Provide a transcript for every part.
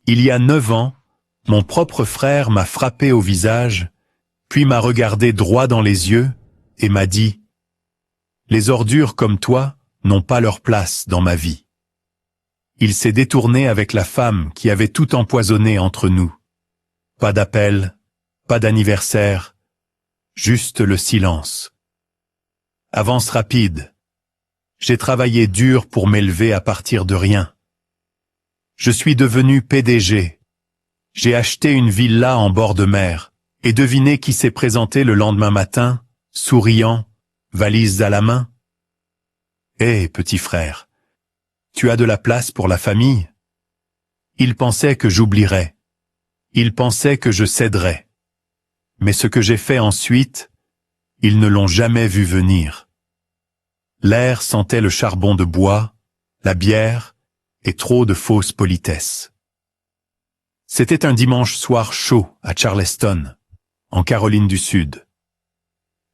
Il y a 9 ans, mon propre frère m'a frappé au visage, puis m'a regardé droit dans les yeux et m'a dit « Les ordures comme toi n'ont pas leur place dans ma vie. » Il s'est détourné avec la femme qui avait tout empoisonné entre nous. Pas d'appel, pas d'anniversaire, juste le silence. Avance rapide. J'ai travaillé dur pour m'élever à partir de rien. Je suis devenu PDG. J'ai acheté une villa en bord de mer, et devinez qui s'est présenté le lendemain matin, souriant, valise à la main. Hé, petit frère, tu as de la place pour la famille? Il pensait que j'oublierais. Il pensait que je céderais. Mais ce que j'ai fait ensuite, ils ne l'ont jamais vu venir. L'air sentait le charbon de bois, la bière et trop de fausses politesses. C'était un dimanche soir chaud à Charleston, en Caroline du Sud.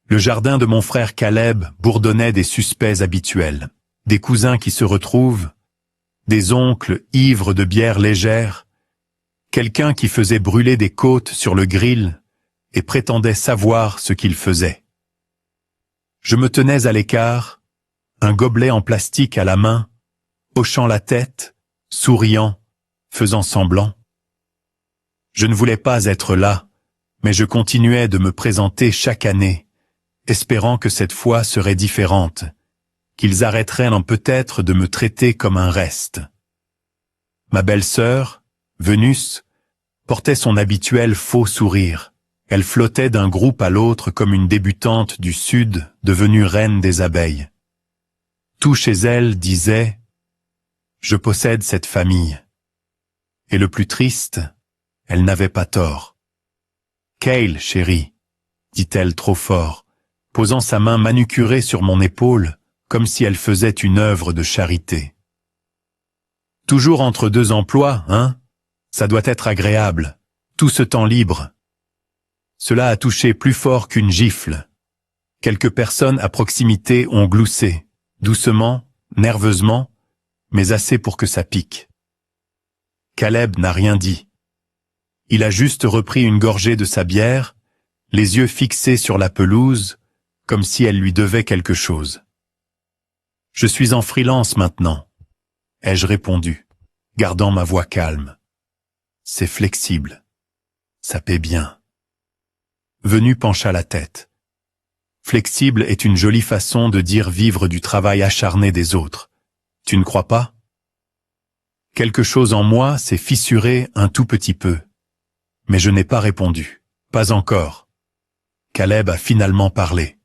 Le jardin de mon frère Caleb bourdonnait des suspects habituels, des cousins qui se retrouvent, des oncles ivres de bière légère, quelqu'un qui faisait brûler des côtes sur le grill et prétendait savoir ce qu'il faisait. Je me tenais à l'écart, un gobelet en plastique à la main, hochant la tête, souriant, faisant semblant. Je ne voulais pas être là, mais je continuais de me présenter chaque année, espérant que cette fois serait différente, qu'ils arrêteraient peut-être de me traiter comme un reste. Ma belle-sœur, Vénus, portait son habituel faux sourire. Elle flottait d'un groupe à l'autre comme une débutante du Sud devenue reine des abeilles. Tout chez elle disait « Je possède cette famille ». Et le plus triste, elle n'avait pas tort. « Cale, chérie », dit-elle trop fort, posant sa main manucurée sur mon épaule, comme si elle faisait une œuvre de charité. « Toujours entre 2 emplois, hein? Ça doit être agréable, tout ce temps libre. » Cela a touché plus fort qu'une gifle. Quelques personnes à proximité ont gloussé, doucement, nerveusement, mais assez pour que ça pique. Caleb n'a rien dit. Il a juste repris une gorgée de sa bière, les yeux fixés sur la pelouse, comme si elle lui devait quelque chose. « Je suis en freelance maintenant », ai-je répondu, gardant ma voix calme. « C'est flexible. Ça paie bien. » Venu pencha la tête. Flexible est une jolie façon de dire vivre du travail acharné des autres. Tu ne crois pas? Quelque chose en moi s'est fissuré un tout petit peu. Mais je n'ai pas répondu. Pas encore. Caleb a finalement parlé.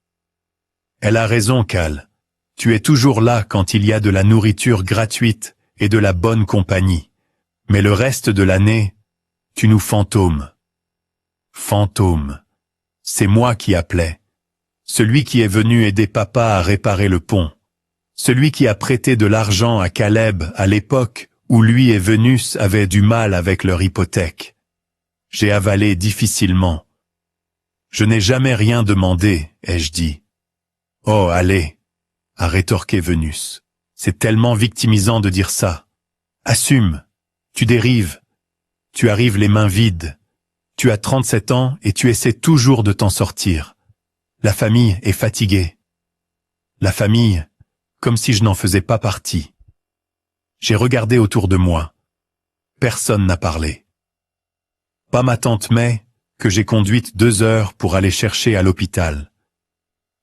Elle a raison, Cal. Tu es toujours là quand il y a de la nourriture gratuite et de la bonne compagnie. Mais le reste de l'année, tu nous fantômes. Fantôme. C'est moi qui appelais. Celui qui est venu aider papa à réparer le pont. Celui qui a prêté de l'argent à Caleb à l'époque où lui et Vénus avaient du mal avec leur hypothèque. J'ai avalé difficilement. Je n'ai jamais rien demandé, ai-je dit. Oh, allez, a rétorqué Vénus. C'est tellement victimisant de dire ça. Assume. Tu dérives. Tu arrives les mains vides. Tu as 37 ans et tu essaies toujours de t'en sortir. La famille est fatiguée. La famille, comme si je n'en faisais pas partie. J'ai regardé autour de moi. Personne n'a parlé. Pas ma tante May, que j'ai conduite 2 heures pour aller chercher à l'hôpital.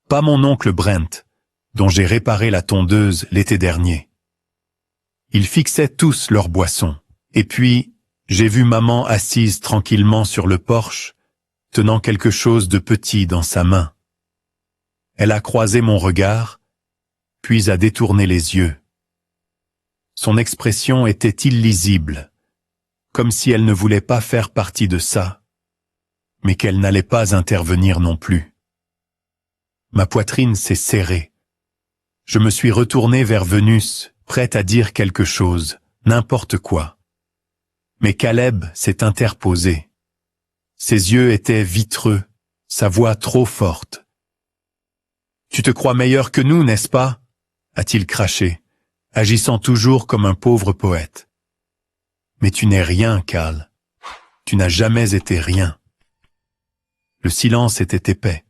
Pas mon oncle Brent, dont j'ai réparé la tondeuse l'été dernier. Ils fixaient tous leurs boissons. Et puis, j'ai vu maman assise tranquillement sur le porche, tenant quelque chose de petit dans sa main. Elle a croisé mon regard, puis a détourné les yeux. Son expression était illisible, comme si elle ne voulait pas faire partie de ça, mais qu'elle n'allait pas intervenir non plus. Ma poitrine s'est serrée. Je me suis retourné vers Vénus, prête à dire quelque chose, n'importe quoi. Mais Caleb s'est interposé. Ses yeux étaient vitreux, sa voix trop forte. « Tu te crois meilleur que nous, n'est-ce pas ?» a-t-il craché, agissant toujours comme un pauvre poète. Mais tu n'es rien, Cal. Tu n'as jamais été rien. Le silence était épais.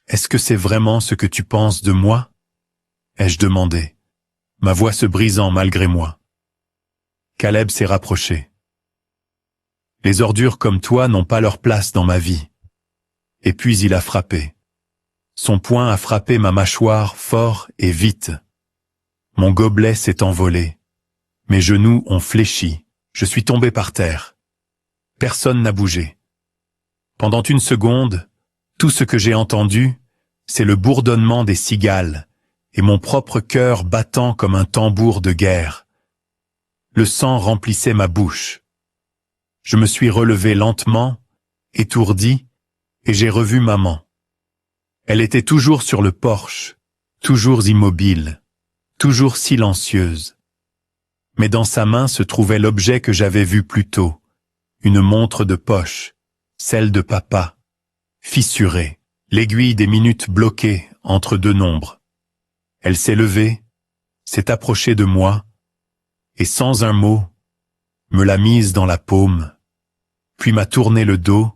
Est-ce que c'est vraiment ce que tu penses de moi? Ai-je demandé, ma voix se brisant malgré moi. Caleb s'est rapproché. Les ordures comme toi n'ont pas leur place dans ma vie. Et puis il a frappé. Son poing a frappé ma mâchoire fort et vite. Mon gobelet s'est envolé. Mes genoux ont fléchi. Je suis tombé par terre. Personne n'a bougé. Pendant une seconde, tout ce que j'ai entendu, c'est le bourdonnement des cigales et mon propre cœur battant comme un tambour de guerre. Le sang remplissait ma bouche. Je me suis relevé lentement, étourdi, et j'ai revu maman. Elle était toujours sur le porche, toujours immobile, toujours silencieuse. Mais dans sa main se trouvait l'objet que j'avais vu plus tôt, une montre de poche, celle de papa, fissurée, l'aiguille des minutes bloquée entre deux nombres. Elle s'est levée, s'est approchée de moi, et sans un mot, me l'a mise dans la paume, puis m'a tourné le dos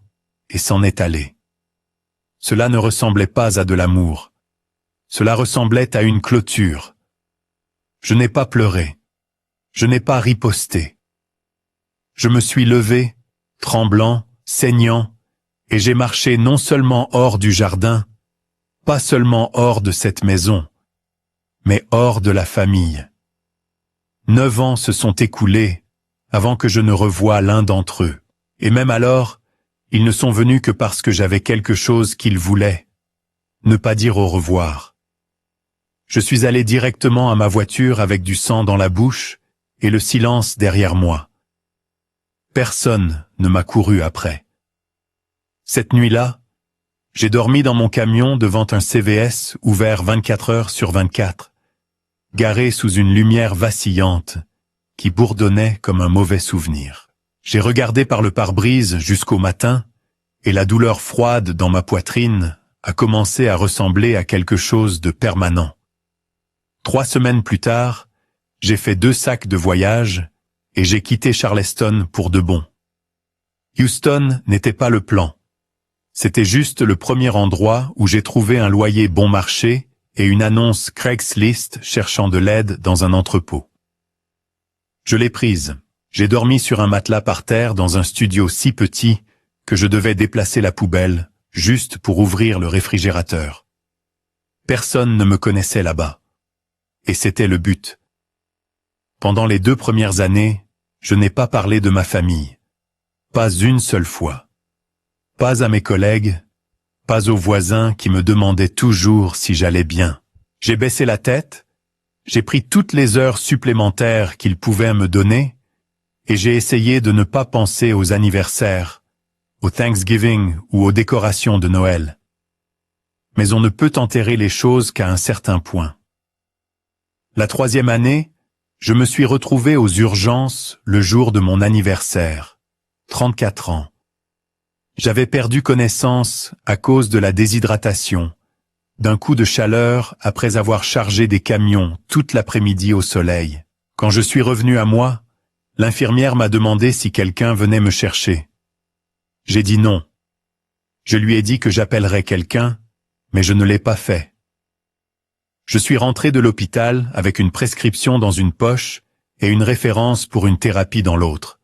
et s'en est allée. Cela ne ressemblait pas à de l'amour. Cela ressemblait à une clôture. Je n'ai pas pleuré. Je n'ai pas riposté. Je me suis levé, tremblant, saignant, et j'ai marché non seulement hors du jardin, pas seulement hors de cette maison, mais hors de la famille. 9 ans se sont écoulés avant que je ne revoie l'un d'entre eux. Et même alors, ils ne sont venus que parce que j'avais quelque chose qu'ils voulaient. Ne pas dire au revoir. Je suis allé directement à ma voiture avec du sang dans la bouche et le silence derrière moi. Personne ne m'a couru après. Cette nuit-là, j'ai dormi dans mon camion devant un CVS ouvert 24 heures sur 24, garé sous une lumière vacillante qui bourdonnait comme un mauvais souvenir. J'ai regardé par le pare-brise jusqu'au matin, et la douleur froide dans ma poitrine a commencé à ressembler à quelque chose de permanent. 3 semaines plus tard, j'ai fait 2 sacs de voyage et j'ai quitté Charleston pour de bon. Houston n'était pas le plan. C'était juste le premier endroit où j'ai trouvé un loyer bon marché et une annonce Craigslist cherchant de l'aide dans un entrepôt. Je l'ai prise. J'ai dormi sur un matelas par terre dans un studio si petit que je devais déplacer la poubelle juste pour ouvrir le réfrigérateur. Personne ne me connaissait là-bas. Et c'était le but. Pendant les 2 premières années, je n'ai pas parlé de ma famille. Pas une seule fois. Pas à mes collègues, pas aux voisins qui me demandaient toujours si j'allais bien. J'ai baissé la tête, j'ai pris toutes les heures supplémentaires qu'ils pouvaient me donner, et j'ai essayé de ne pas penser aux anniversaires, au Thanksgiving ou aux décorations de Noël. Mais on ne peut enterrer les choses qu'à un certain point. La 3e année, je me suis retrouvé aux urgences le jour de mon anniversaire, 34 ans. J'avais perdu connaissance à cause de la déshydratation, d'un coup de chaleur après avoir chargé des camions toute l'après-midi au soleil. Quand je suis revenu à moi, l'infirmière m'a demandé si quelqu'un venait me chercher. J'ai dit non. Je lui ai dit que j'appellerais quelqu'un, mais je ne l'ai pas fait. Je suis rentré de l'hôpital avec une prescription dans une poche et une référence pour une thérapie dans l'autre.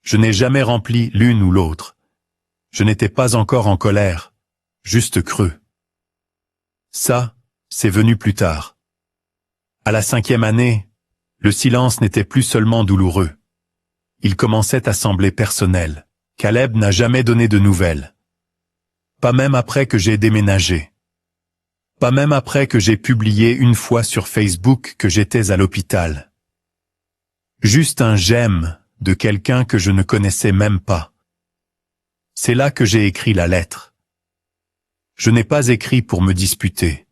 Je n'ai jamais rempli l'une ou l'autre. Je n'étais pas encore en colère, juste creux. Ça, c'est venu plus tard. À la 5e année, le silence n'était plus seulement douloureux. Il commençait à sembler personnel. Caleb n'a jamais donné de nouvelles. Pas même après que j'ai déménagé. Pas même après que j'ai publié une fois sur Facebook que j'étais à l'hôpital. Juste un j'aime de quelqu'un que je ne connaissais même pas. C'est là que j'ai écrit la lettre. Je n'ai pas écrit pour me disputer.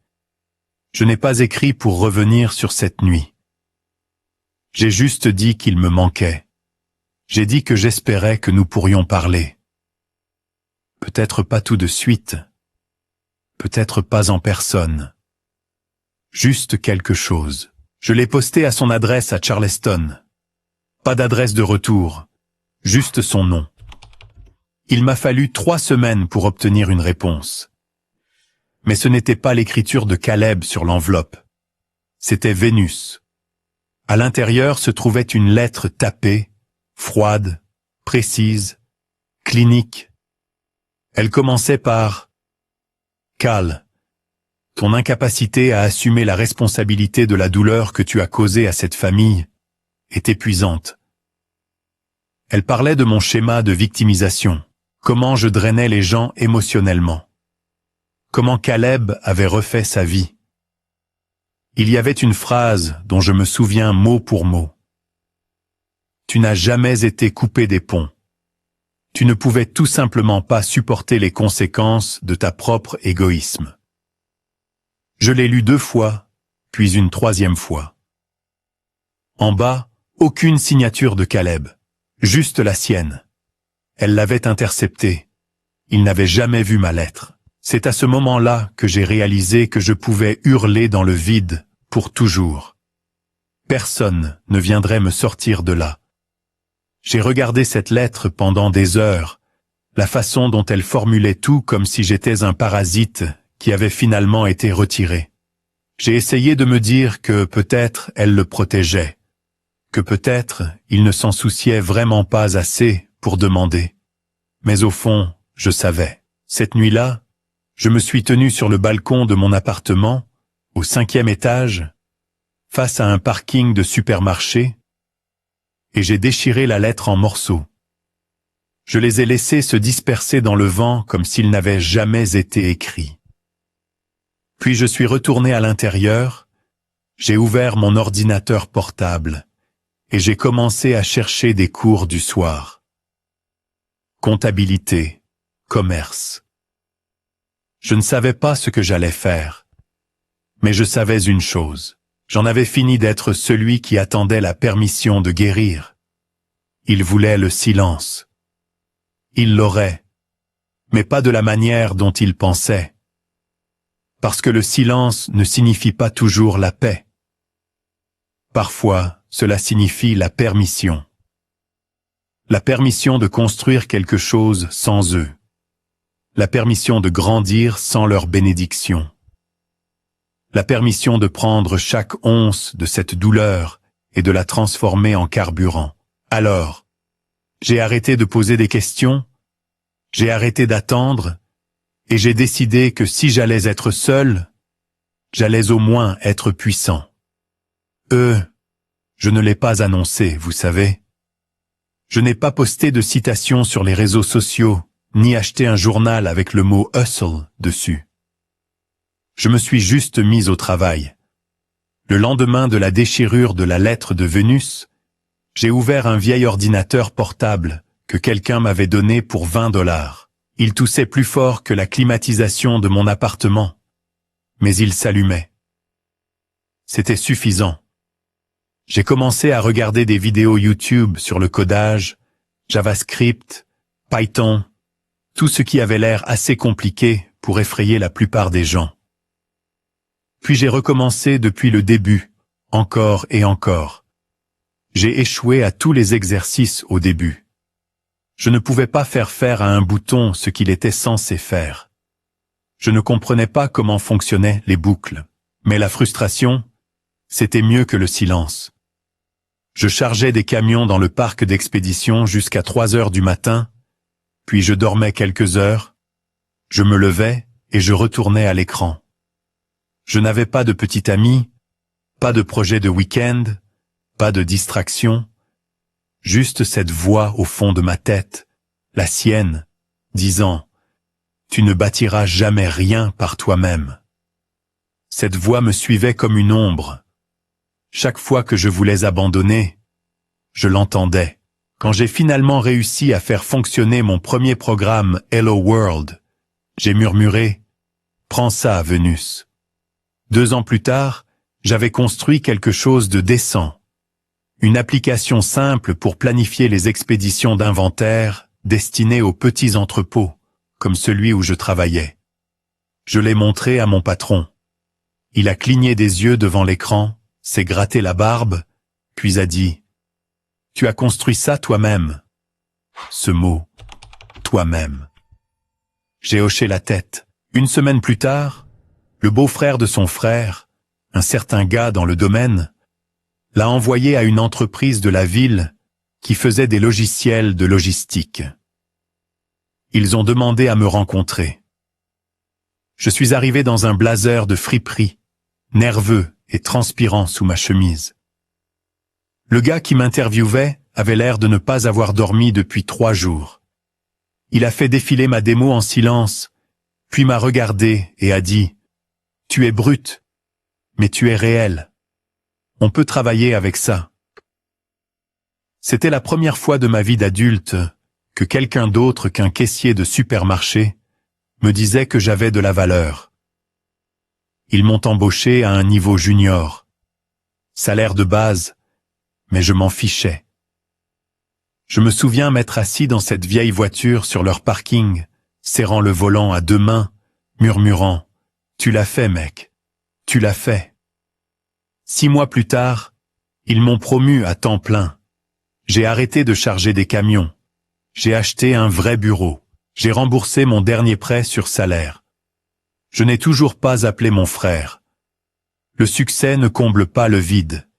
Je n'ai pas écrit pour revenir sur cette nuit. J'ai juste dit qu'il me manquait. J'ai dit que j'espérais que nous pourrions parler. Peut-être pas tout de suite. Peut-être pas en personne. Juste quelque chose. Je l'ai posté à son adresse à Charleston. Pas d'adresse de retour, juste son nom. Il m'a fallu 3 semaines pour obtenir une réponse. Mais ce n'était pas l'écriture de Caleb sur l'enveloppe. C'était Vénus. À l'intérieur se trouvait une lettre tapée, froide, précise, clinique. Elle commençait par « Cal, ton incapacité à assumer la responsabilité de la douleur que tu as causée à cette famille est épuisante. » Elle parlait de mon schéma de victimisation, comment je drainais les gens émotionnellement, comment Caleb avait refait sa vie. Il y avait une phrase dont je me souviens mot pour mot. Tu n'as jamais été coupé des ponts. Tu ne pouvais tout simplement pas supporter les conséquences de ta propre égoïsme. Je l'ai lu 2 fois, puis une 3e fois. En bas, aucune signature de Caleb, juste la sienne. Elle l'avait interceptée. Il n'avait jamais vu ma lettre. C'est à ce moment-là que j'ai réalisé que je pouvais hurler dans le vide pour toujours. Personne ne viendrait me sortir de là. J'ai regardé cette lettre pendant des heures, la façon dont elle formulait tout comme si j'étais un parasite qui avait finalement été retiré. J'ai essayé de me dire que peut-être elle le protégeait, que peut-être il ne s'en souciait vraiment pas assez pour demander. Mais au fond, je savais. Cette nuit-là, je me suis tenu sur le balcon de mon appartement, au 5e étage, face à un parking de supermarché, et j'ai déchiré la lettre en morceaux. Je les ai laissés se disperser dans le vent comme s'ils n'avaient jamais été écrits. Puis je suis retourné à l'intérieur, j'ai ouvert mon ordinateur portable, et j'ai commencé à chercher des cours du soir. Comptabilité, commerce. Je ne savais pas ce que j'allais faire. Mais je savais une chose. J'en avais fini d'être celui qui attendait la permission de guérir. Il voulait le silence. Il l'aurait, mais pas de la manière dont il pensait. Parce que le silence ne signifie pas toujours la paix. Parfois, cela signifie la permission. La permission de construire quelque chose sans eux. La permission de grandir sans leur bénédiction. La permission de prendre chaque once de cette douleur et de la transformer en carburant. Alors, j'ai arrêté de poser des questions, j'ai arrêté d'attendre, et j'ai décidé que si j'allais être seul, j'allais au moins être puissant. Je ne l'ai pas annoncé, vous savez. Je n'ai pas posté de citation sur les réseaux sociaux, ni acheté un journal avec le mot « hustle » dessus. Je me suis juste mis au travail. Le lendemain de la déchirure de la lettre de Vénus, j'ai ouvert un vieil ordinateur portable que quelqu'un m'avait donné pour 20 $. Il toussait plus fort que la climatisation de mon appartement, mais il s'allumait. C'était suffisant. J'ai commencé à regarder des vidéos YouTube sur le codage, JavaScript, Python, tout ce qui avait l'air assez compliqué pour effrayer la plupart des gens. Puis j'ai recommencé depuis le début, encore et encore. J'ai échoué à tous les exercices au début. Je ne pouvais pas faire à un bouton ce qu'il était censé faire. Je ne comprenais pas comment fonctionnaient les boucles. Mais la frustration, c'était mieux que le silence. Je chargeais des camions dans le parc d'expédition jusqu'à 3 heures du matin, puis je dormais quelques heures, je me levais et je retournais à l'écran. Je n'avais pas de petit ami, pas de projet de week-end, pas de distraction, juste cette voix au fond de ma tête, la sienne, disant « Tu ne bâtiras jamais rien par toi-même ». Cette voix me suivait comme une ombre. Chaque fois que je voulais abandonner, je l'entendais. Quand j'ai finalement réussi à faire fonctionner mon premier programme Hello World, j'ai murmuré « Prends ça, Vénus ». 2 ans plus tard, j'avais construit quelque chose de décent. Une application simple pour planifier les expéditions d'inventaire destinées aux petits entrepôts, comme celui où je travaillais. Je l'ai montré à mon patron. Il a cligné des yeux devant l'écran, s'est gratté la barbe, puis a dit Tu as construit ça toi-même. Ce mot, toi-même. J'ai hoché la tête. Une semaine plus tard, le beau-frère de son frère, un certain gars dans le domaine, l'a envoyé à une entreprise de la ville qui faisait des logiciels de logistique. Ils ont demandé à me rencontrer. Je suis arrivé dans un blazer de friperie, nerveux et transpirant sous ma chemise. Le gars qui m'interviewait avait l'air de ne pas avoir dormi depuis 3 jours. Il a fait défiler ma démo en silence, puis m'a regardé et a dit « Tu es brute, mais tu es réelle. On peut travailler avec ça. » C'était la première fois de ma vie d'adulte que quelqu'un d'autre qu'un caissier de supermarché me disait que j'avais de la valeur. Ils m'ont embauché à un niveau junior. Salaire de base, mais je m'en fichais. Je me souviens m'être assis dans cette vieille voiture sur leur parking, serrant le volant à 2 mains, murmurant « Tu l'as fait, mec, tu l'as fait. » 6 mois plus tard, ils m'ont promu à temps plein. J'ai arrêté de charger des camions. J'ai acheté un vrai bureau. J'ai remboursé mon dernier prêt sur salaire. Je n'ai toujours pas appelé mon frère. Le succès ne comble pas le vide.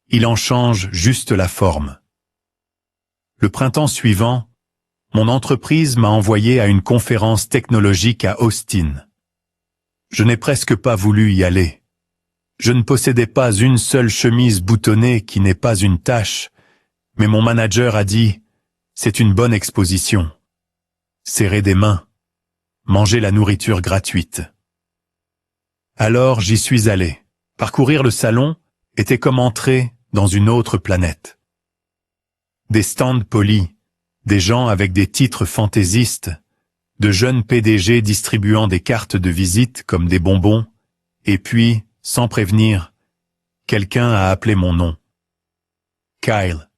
Il en change juste la forme. Le printemps suivant, mon entreprise m'a envoyé à une conférence technologique à Austin. Je n'ai presque pas voulu y aller. Je ne possédais pas une seule chemise boutonnée qui n'ait pas une tache, mais mon manager a dit « C'est une bonne exposition. » Serrer des mains, manger la nourriture gratuite. Alors j'y suis allé. Parcourir le salon était comme entrer dans une autre planète. Des stands polis, des gens avec des titres fantaisistes, de jeunes PDG distribuant des cartes de visite comme des bonbons, et puis, sans prévenir, quelqu'un a appelé mon nom. Kyle.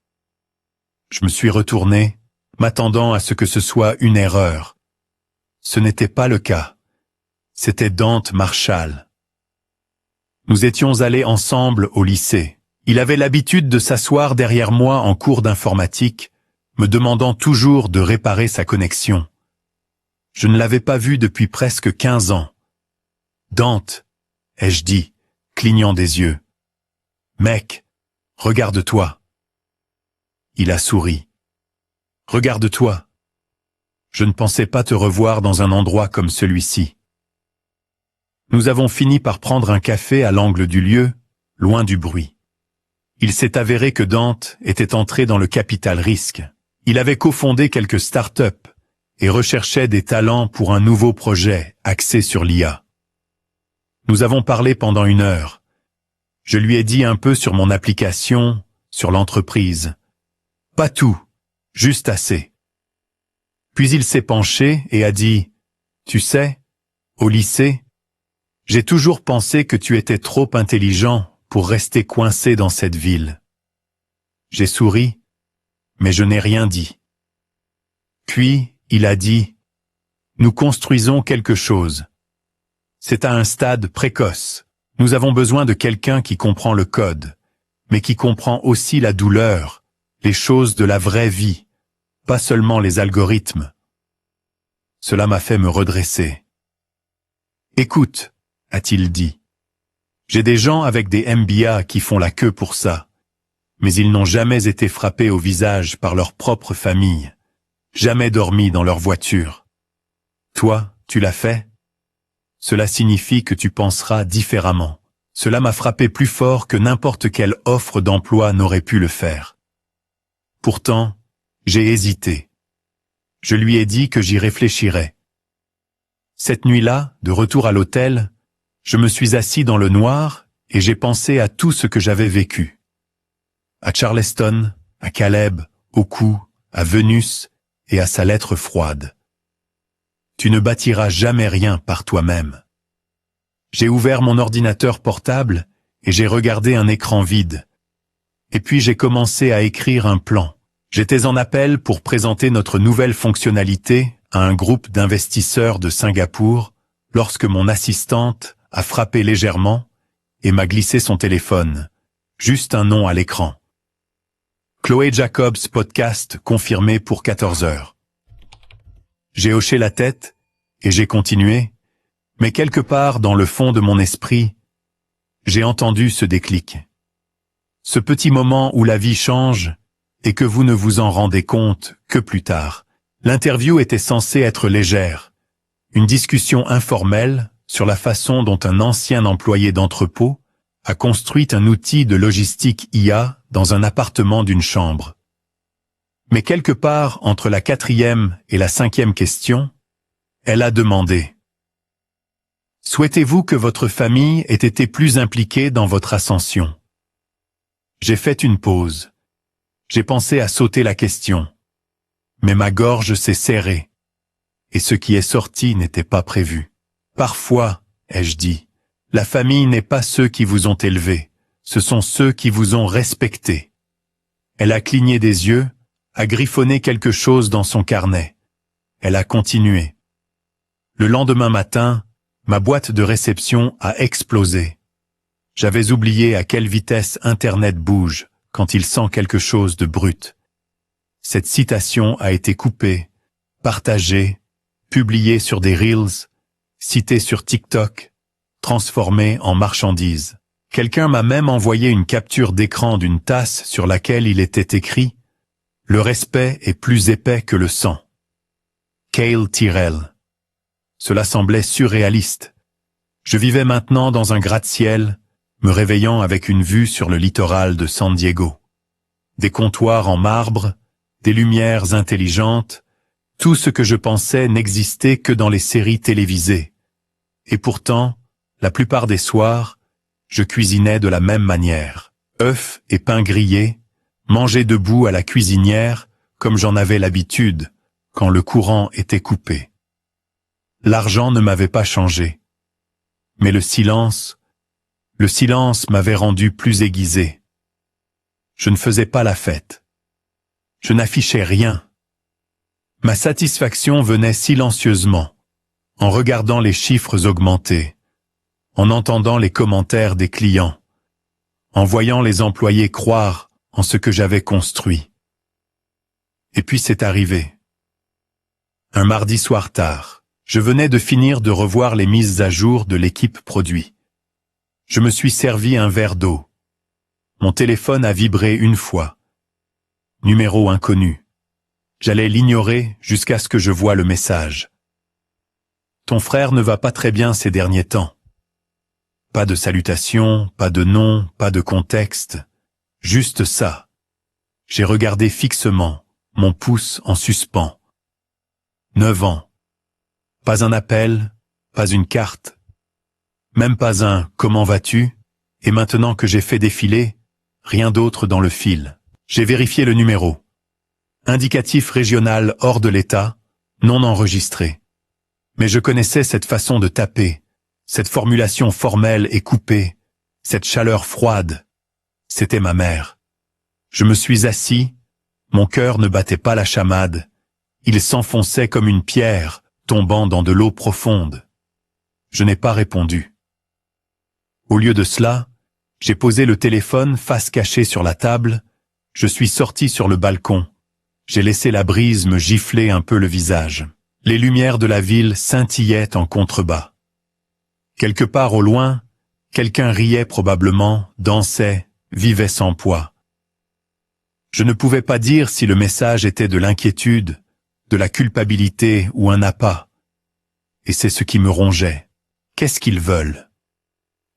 Je me suis retourné, m'attendant à ce que ce soit une erreur. Ce n'était pas le cas. C'était Dante Marshall. Nous étions allés ensemble au lycée. Il avait l'habitude de s'asseoir derrière moi en cours d'informatique, me demandant toujours de réparer sa connexion. Je ne l'avais pas vu depuis presque 15 ans. « Dante », ai-je dit, clignant des yeux. « Mec, regarde-toi. » Il a souri. « Regarde-toi. Je ne pensais pas te revoir dans un endroit comme celui-ci. » Nous avons fini par prendre un café à l'angle du lieu, loin du bruit. Il s'est avéré que Dante était entré dans le capital risque. Il avait cofondé quelques startups et recherchait des talents pour un nouveau projet axé sur l'IA. Nous avons parlé pendant 1 heure. Je lui ai dit un peu sur mon application, sur l'entreprise. Pas tout, juste assez. Puis il s'est penché et a dit « Tu sais, au lycée, j'ai toujours pensé que tu étais trop intelligent pour rester coincé dans cette ville. » J'ai souri, mais je n'ai rien dit. Puis, il a dit « Nous construisons quelque chose. C'est à un stade précoce. Nous avons besoin de quelqu'un qui comprend le code, mais qui comprend aussi la douleur, les choses de la vraie vie, pas seulement les algorithmes. » Cela m'a fait me redresser. « Écoute, » a-t-il dit, « j'ai des gens avec des MBA qui font la queue pour ça, mais ils n'ont jamais été frappés au visage par leur propre famille, jamais dormi dans leur voiture. Toi, tu l'as fait? Cela signifie que tu penseras différemment. Cela m'a frappé plus fort que n'importe quelle offre d'emploi n'aurait pu le faire. Pourtant, j'ai hésité. Je lui ai dit que j'y réfléchirais. Cette nuit-là, de retour à l'hôtel, je me suis assis dans le noir et j'ai pensé à tout ce que j'avais vécu. À Charleston, à Caleb, au cou, à Vénus et à sa lettre froide. Tu ne bâtiras jamais rien par toi-même. J'ai ouvert mon ordinateur portable et j'ai regardé un écran vide. Et puis j'ai commencé à écrire un plan. J'étais en appel pour présenter notre nouvelle fonctionnalité à un groupe d'investisseurs de Singapour lorsque mon assistante a frappé légèrement et m'a glissé son téléphone, juste un nom à l'écran. Chloé Jacobs podcast confirmé pour 14 heures. J'ai hoché la tête et j'ai continué, mais quelque part dans le fond de mon esprit, j'ai entendu ce déclic. Ce petit moment où la vie change et que vous ne vous en rendez compte que plus tard. L'interview était censée être légère, une discussion informelle sur la façon dont un ancien employé d'entrepôt a construit un outil de logistique IA dans un appartement d'une chambre. Mais quelque part entre la 4e et la 5e question, elle a demandé « Souhaitez-vous que votre famille ait été plus impliquée dans votre ascension ?» J'ai fait une pause. J'ai pensé à sauter la question. Mais ma gorge s'est serrée. Et ce qui est sorti n'était pas prévu. Parfois, ai-je dit, la famille n'est pas ceux qui vous ont élevé, ce sont ceux qui vous ont respecté. Elle a cligné des yeux, a griffonné quelque chose dans son carnet. Elle a continué. Le lendemain matin, ma boîte de réception a explosé. J'avais oublié à quelle vitesse Internet bouge quand il sent quelque chose de brut. Cette citation a été coupée, partagée, publiée sur des Reels, citée sur TikTok, transformée en marchandise. Quelqu'un m'a même envoyé une capture d'écran d'une tasse sur laquelle il était écrit « Le respect est plus épais que le sang ». Cale Tyrell. Cela semblait surréaliste. Je vivais maintenant dans un gratte-ciel, me réveillant avec une vue sur le littoral de San Diego. Des comptoirs en marbre, des lumières intelligentes, tout ce que je pensais n'existait que dans les séries télévisées. Et pourtant, la plupart des soirs, je cuisinais de la même manière. Œufs et pain grillés, mangés debout à la cuisinière comme j'en avais l'habitude quand le courant était coupé. L'argent ne m'avait pas changé. Mais le silence m'avait rendu plus aiguisé. Je ne faisais pas la fête. Je n'affichais rien. Ma satisfaction venait silencieusement, en regardant les chiffres augmenter, en entendant les commentaires des clients, en voyant les employés croire en ce que j'avais construit. Et puis c'est arrivé. Un mardi soir tard, je venais de finir de revoir les mises à jour de l'équipe produit. Je me suis servi un verre d'eau. Mon téléphone a vibré une fois. Numéro inconnu. J'allais l'ignorer jusqu'à ce que je voie le message. Ton frère ne va pas très bien ces derniers temps. Pas de salutation, pas de nom, pas de contexte. Juste ça. J'ai regardé fixement, mon pouce en suspens. 9 ans. Pas un appel, pas une carte. Même pas un « comment vas-tu » et maintenant que j'ai fait défiler, rien d'autre dans le fil. J'ai vérifié le numéro. Indicatif régional hors de l'état, non enregistré. Mais je connaissais cette façon de taper, cette formulation formelle et coupée, cette chaleur froide. C'était ma mère. Je me suis assis, mon cœur ne battait pas la chamade, il s'enfonçait comme une pierre tombant dans de l'eau profonde. Je n'ai pas répondu. Au lieu de cela, j'ai posé le téléphone face cachée sur la table, je suis sorti sur le balcon, j'ai laissé la brise me gifler un peu le visage. Les lumières de la ville scintillaient en contrebas. Quelque part au loin, quelqu'un riait probablement, dansait, vivait sans poids. Je ne pouvais pas dire si le message était de l'inquiétude, de la culpabilité ou un appât. Et c'est ce qui me rongeait. Qu'est-ce qu'ils veulent ?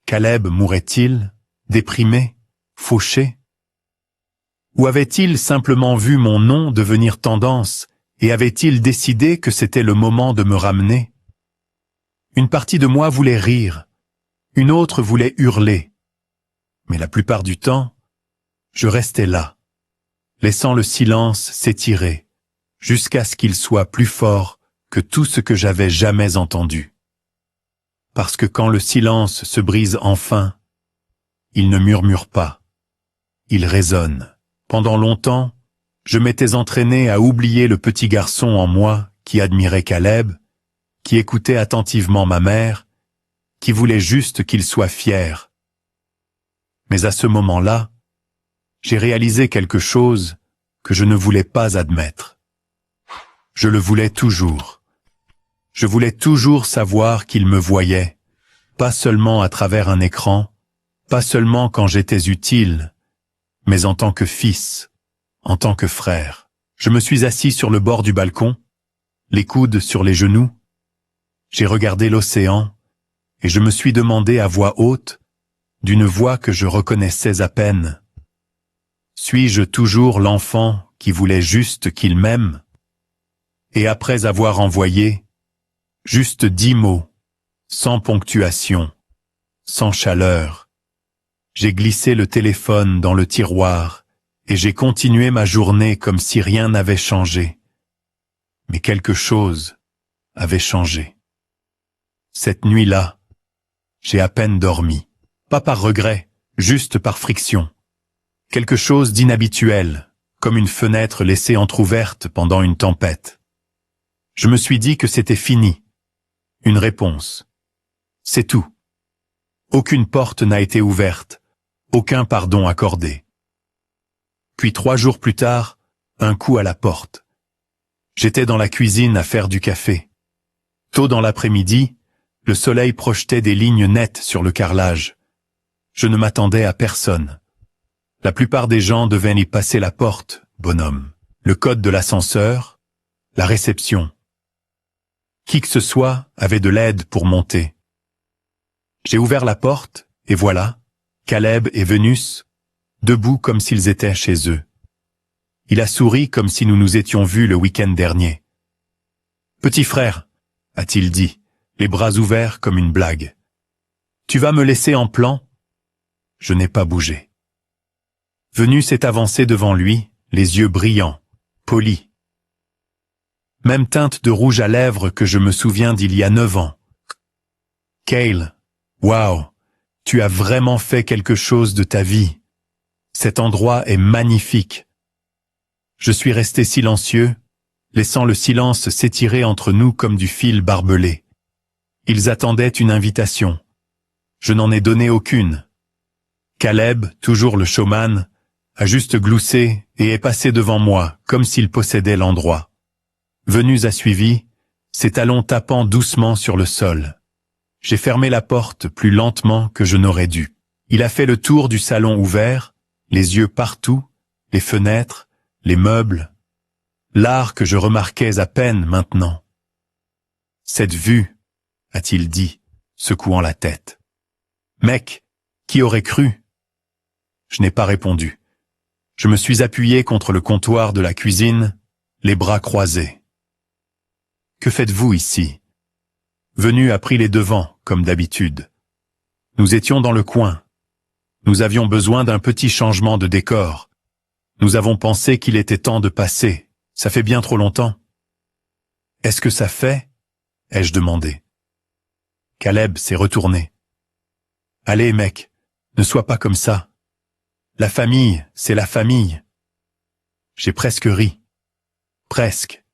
Caleb mourrait-il, déprimé, fauché ? Ou avait-il simplement vu mon nom devenir tendance et avait-il décidé que c'était le moment de me ramener ? Une partie de moi voulait rire, une autre voulait hurler. Mais la plupart du temps, je restais là, laissant le silence s'étirer, jusqu'à ce qu'il soit plus fort que tout ce que j'avais jamais entendu. Parce que quand le silence se brise enfin, il ne murmure pas, il résonne. Pendant longtemps, je m'étais entraîné à oublier le petit garçon en moi qui admirait Caleb, qui écoutait attentivement ma mère, qui voulait juste qu'il soit fier. Mais à ce moment-là, j'ai réalisé quelque chose que je ne voulais pas admettre. Je le voulais toujours. Je voulais toujours savoir qu'il me voyait, pas seulement à travers un écran, pas seulement quand j'étais utile, mais en tant que fils, en tant que frère. Je me suis assis sur le bord du balcon, les coudes sur les genoux. J'ai regardé l'océan et je me suis demandé à voix haute, d'une voix que je reconnaissais à peine. Suis-je toujours l'enfant qui voulait juste qu'il m'aime? Et après avoir envoyé juste 10 mots, sans ponctuation, sans chaleur, j'ai glissé le téléphone dans le tiroir et j'ai continué ma journée comme si rien n'avait changé. Mais quelque chose avait changé. Cette nuit-là, j'ai à peine dormi. Pas par regret, juste par friction. Quelque chose d'inhabituel, comme une fenêtre laissée entr'ouverte pendant une tempête. Je me suis dit que c'était fini. Une réponse. C'est tout. Aucune porte n'a été ouverte, aucun pardon accordé. Puis 3 jours plus tard, un coup à la porte. J'étais dans la cuisine à faire du café. Tôt dans l'après-midi, le soleil projetait des lignes nettes sur le carrelage. Je ne m'attendais à personne. La plupart des gens devaient y passer la porte, bonhomme. Le code de l'ascenseur, la réception. Qui que ce soit avait de l'aide pour monter. J'ai ouvert la porte, et voilà, Caleb et Vénus, debout comme s'ils étaient chez eux. Il a souri comme si nous nous étions vus le week-end dernier. « Petit frère », a-t-il dit, les bras ouverts comme une blague. « Tu vas me laisser en plan ?» Je n'ai pas bougé. Vénus est avancée devant lui, les yeux brillants, polis. Même teinte de rouge à lèvres que je me souviens d'il y a 9 ans. « Cale, waouh, tu as vraiment fait quelque chose de ta vie. Cet endroit est magnifique. » Je suis resté silencieux, laissant le silence s'étirer entre nous comme du fil barbelé. Ils attendaient une invitation. Je n'en ai donné aucune. Caleb, toujours le showman, a juste gloussé et est passé devant moi, comme s'il possédait l'endroit. Vénus a suivi, ses talons tapant doucement sur le sol. J'ai fermé la porte plus lentement que je n'aurais dû. Il a fait le tour du salon ouvert, les yeux partout, les fenêtres, les meubles, l'art que je remarquais à peine maintenant. « Cette vue », a-t-il dit, secouant la tête. « Mec, qui aurait cru ?» Je n'ai pas répondu. Je me suis appuyé contre le comptoir de la cuisine, les bras croisés. « Que faites-vous ici ?» Vénus a pris les devants, comme d'habitude. Nous étions dans le coin. Nous avions besoin d'un petit changement de décor. Nous avons pensé qu'il était temps de passer. Ça fait bien trop longtemps. « Est-ce que ça fait ?» ai-je demandé. Caleb s'est retourné. « Allez, mec, ne sois pas comme ça. La famille, c'est la famille. » J'ai presque ri. Presque.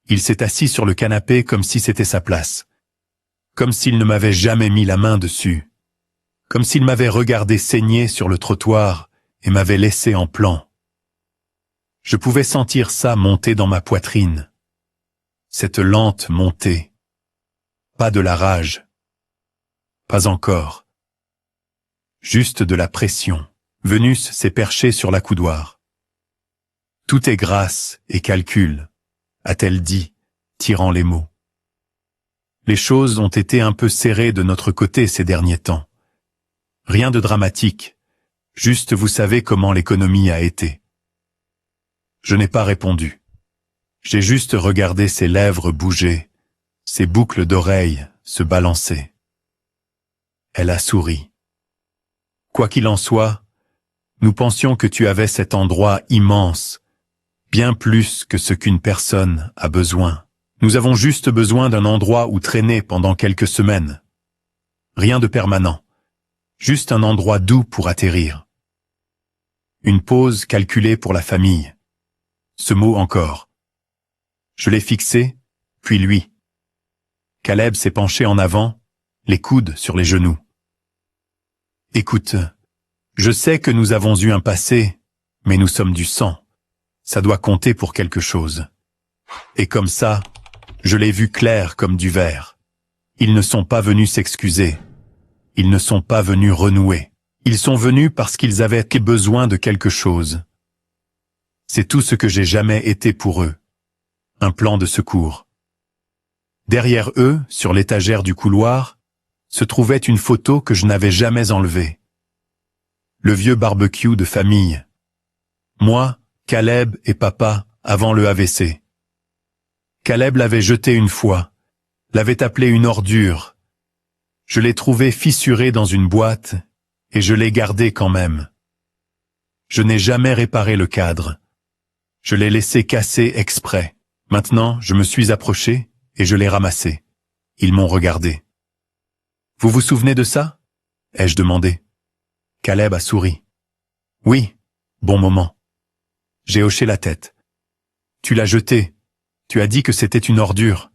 Il s'est assis sur le canapé comme si c'était sa place. Comme s'il ne m'avait jamais mis la main dessus. Comme s'il m'avait regardé saigner sur le trottoir et m'avait laissé en plan. Je pouvais sentir ça monter dans ma poitrine. Cette lente montée. Pas de la rage. Pas encore. Juste de la pression. Vénus s'est perchée sur la coudoir. « Tout est grâce et calcul », a-t-elle dit, tirant les mots. Les choses ont été un peu serrées de notre côté ces derniers temps. Rien de dramatique, juste vous savez comment l'économie a été. Je n'ai pas répondu. J'ai juste regardé ses lèvres bouger, ses boucles d'oreilles se balancer. Elle a souri. Quoi qu'il en soit, nous pensions que tu avais cet endroit immense, bien plus que ce qu'une personne a besoin. Nous avons juste besoin d'un endroit où traîner pendant quelques semaines. Rien de permanent, juste un endroit doux pour atterrir. Une pause calculée pour la famille. Ce mot encore. Je l'ai fixé, puis lui. Caleb s'est penché en avant, les coudes sur les genoux. « Écoute, Je sais que nous avons eu un passé, mais nous sommes du sang. Ça doit compter pour quelque chose. Et comme ça, je l'ai vu clair comme du verre. Ils ne sont pas venus s'excuser. Ils ne sont pas venus renouer. Ils sont venus parce qu'ils avaient besoin de quelque chose. C'est tout ce que j'ai jamais été pour eux. Un plan de secours. Derrière eux, sur l'étagère du couloir, se trouvait une photo que je n'avais jamais enlevée. Le vieux barbecue de famille. Moi, Caleb et papa, avant le AVC. Caleb l'avait jeté une fois, l'avait appelé une ordure. Je l'ai trouvé fissuré dans une boîte, et je l'ai gardé quand même. Je n'ai jamais réparé le cadre. Je l'ai laissé casser exprès. Maintenant, je me suis approché, et je l'ai ramassé. Ils m'ont regardé. « Vous vous souvenez de ça ?» ai-je demandé. Caleb a souri. « Oui, bon moment. » J'ai hoché la tête. « Tu l'as jeté. Tu as dit que c'était une ordure. »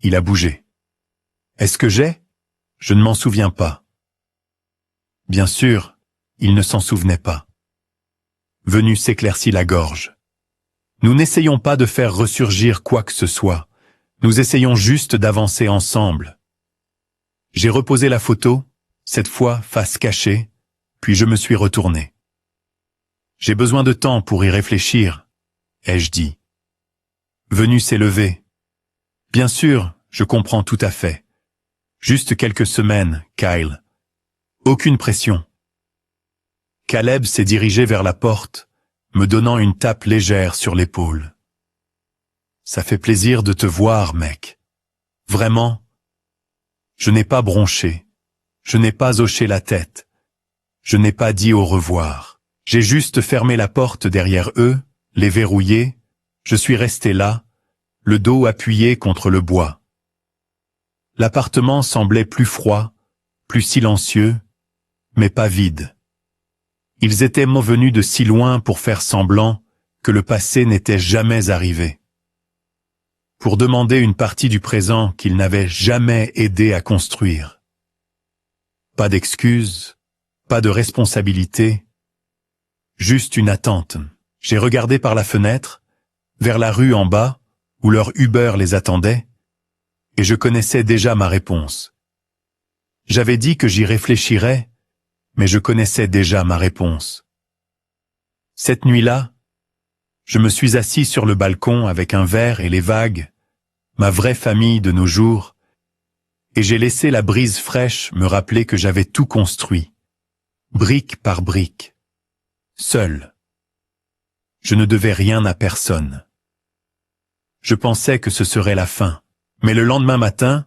Il a bougé. « Est-ce que j'ai ? Je ne m'en souviens pas. » Bien sûr, il ne s'en souvenait pas. Venu s'éclaircit la gorge. Nous n'essayons pas de faire ressurgir quoi que ce soit. Nous essayons juste d'avancer ensemble. J'ai reposé la photo, cette fois face cachée, puis je me suis retourné. J'ai besoin de temps pour y réfléchir, ai-je dit. Venu s'est levé. Bien sûr, je comprends tout à fait. Juste quelques semaines, Kyle. Aucune pression. Caleb s'est dirigé vers la porte, me donnant une tape légère sur l'épaule. Ça fait plaisir de te voir, mec. Vraiment. Je n'ai pas bronché. Je n'ai pas hoché la tête. Je n'ai pas dit au revoir. J'ai juste fermé la porte derrière eux, les verrouillé. Je suis resté là, le dos appuyé contre le bois. L'appartement semblait plus froid, plus silencieux, mais pas vide. Ils étaient venus de si loin pour faire semblant que le passé n'était jamais arrivé. Pour demander une partie du présent qu'ils n'avaient jamais aidé à construire. Pas d'excuses, pas de responsabilité, juste une attente. J'ai regardé par la fenêtre, vers la rue en bas, où leur Uber les attendait, et je connaissais déjà ma réponse. J'avais dit que j'y réfléchirais, mais je connaissais déjà ma réponse. Cette nuit-là, je me suis assis sur le balcon avec un verre et les vagues, ma vraie famille de nos jours, et j'ai laissé la brise fraîche me rappeler que j'avais tout construit, brique par brique, seul. Je ne devais rien à personne. Je pensais que ce serait la fin, mais le lendemain matin,